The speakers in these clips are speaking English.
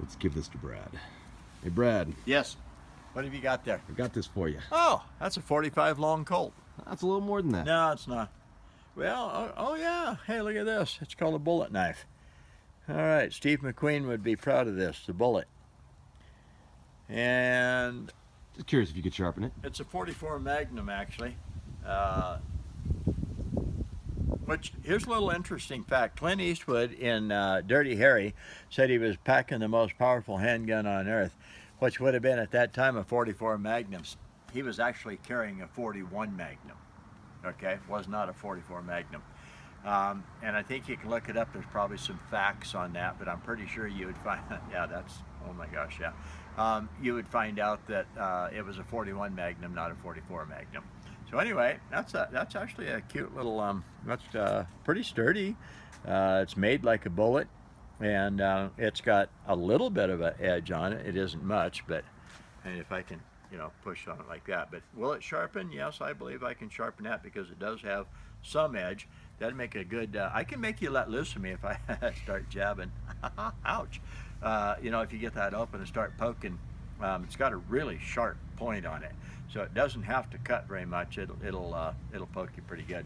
Let's give this to Brad. Hey, Brad. Yes. What have you got there? I got this for you. Oh, that's a 45 long Colt. That's a little more than that. No, it's not. Well, oh yeah. Hey, look at this. It's called a bullet knife. All right, Steve McQueen would be proud of this, the bullet. And Just curious if you could sharpen it. it's a 44 Magnum, actually. Which, here's a little interesting fact. Clint Eastwood in Dirty Harry said he was packing the most powerful handgun on earth, which would have been at that time a 44 Magnum. He was actually carrying a 41 Magnum. Okay, was not a 44 Magnum. And I think you can look it up. There's probably some facts on that, but I'm pretty sure you would find, yeah, that's, oh my gosh, yeah. You would find out that it was a 41 Magnum, not a 44 Magnum. So anyway, that's actually a cute little, that's pretty sturdy. It's made like a bullet, and it's got a little bit of an edge on it. It isn't much, but, and if I can, you know, push on it like that. But will it sharpen? Yes, I believe I can sharpen that because it does have some edge. That'd make a good, I can make you let loose of me if I start jabbing. Ouch. You know, if you get that open and start poking, it's got a really sharp point on it. So it doesn't have to cut very much. It'll poke you pretty good.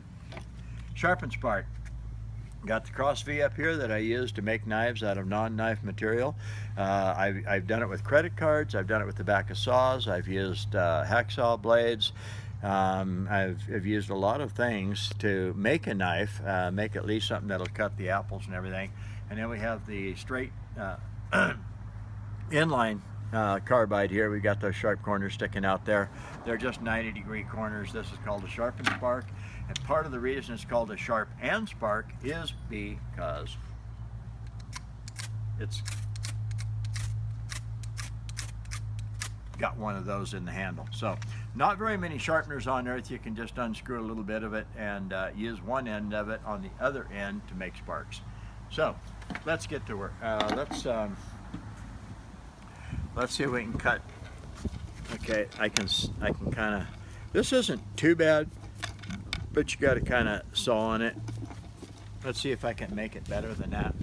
Sharpens part. Got the cross V up here that I use to make knives out of non-knife material. I've done it with credit cards. I've done it with the back of saws. I've used hacksaw blades. I've used a lot of things to make a knife, make at least something that'll cut the apples and everything. And then we have the straight inline carbide here. We got those sharp corners sticking out there. They're just 90-degree corners. This is called a Sharpen spark. And part of the reason it's called a sharp and spark is because it's got one of those in the handle. So not very many sharpeners on earth. You can just unscrew a little bit of it and use one end of it on the other end to make sparks. So let's get to work. Let's see if we can cut. Okay, I can kind of, this isn't too bad, but you got to kind of saw on it. Let's see if I can make it better than that.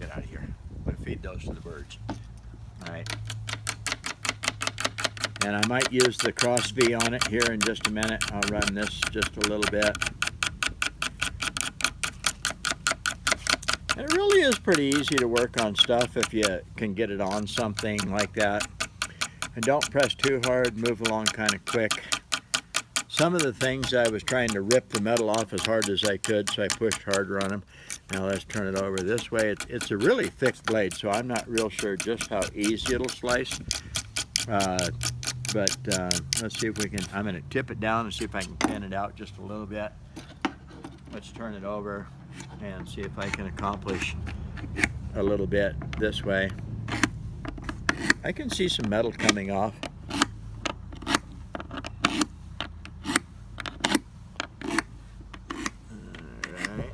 Get out of here. I'm going to feed those to the birds. All right. And I might use the cross V on it here in just a minute. I'll run this just a little bit. And it really is pretty easy to work on stuff if you can get it on something like that. And don't press too hard, move along kind of quick. Some of the things I was trying to rip the metal off as hard as I could, so I pushed harder on them. Now let's turn it over this way. It's a really thick blade, so I'm not real sure just how easy it'll slice. But let's see if we can, I'm going to tip it down and see if I can pin it out just a little bit. Let's turn it over and see if I can accomplish a little bit this way. I can see some metal coming off. Alright.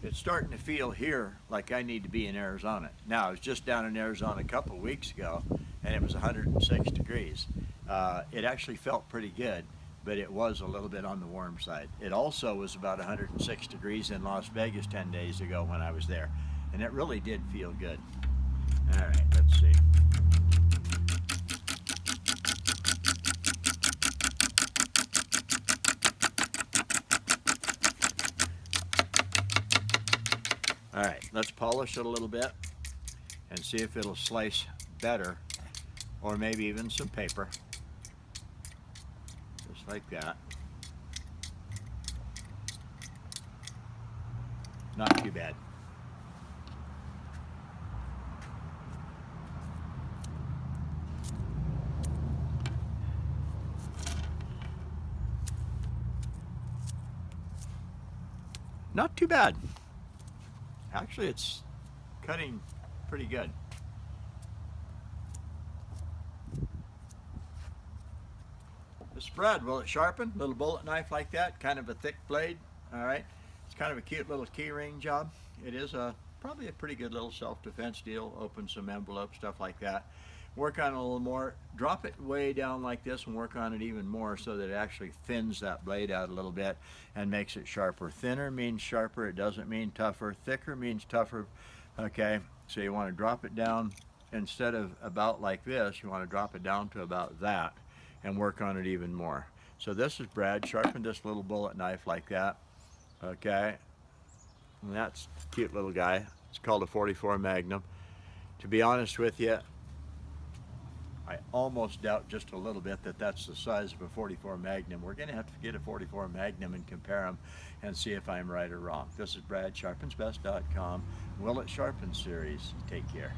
It's starting to feel here like I need to be in Arizona. Now, I was just down in Arizona a couple of weeks ago, and it was 106 degrees. It actually felt pretty good, but it was a little bit on the warm side. It also was about 106 degrees in Las Vegas 10 days ago when I was there, and it really did feel good. All right, let's see. All right, let's polish it a little bit and see if it'll slice better, or maybe even some paper. Just like that. Not too bad. Not too bad. Actually, it's cutting pretty good. The spread, will it sharpen? Little bullet knife like that, kind of a thick blade. All right, it's kind of a cute little key ring job. It is probably a pretty good little self-defense deal. Open some envelopes, stuff like that. work on it a little more, drop it way down like this and work on it even more so that it actually thins that blade out a little bit and makes it sharper. Thinner means sharper, it doesn't mean tougher. Thicker means tougher, okay? So you want to drop it down, instead of about like this, you want to drop it down to about that and work on it even more. So this is Brad, sharpened this little bullet knife like that, okay? And that's a cute little guy. It's called a 44 Magnum. To be honest with you, I almost doubt just a little bit that that's the size of a 44 Magnum. We're going to have to get a 44 Magnum and compare them and see if I'm right or wrong. This is Brad, sharpensbest.com. Will It Sharpen series. Take care.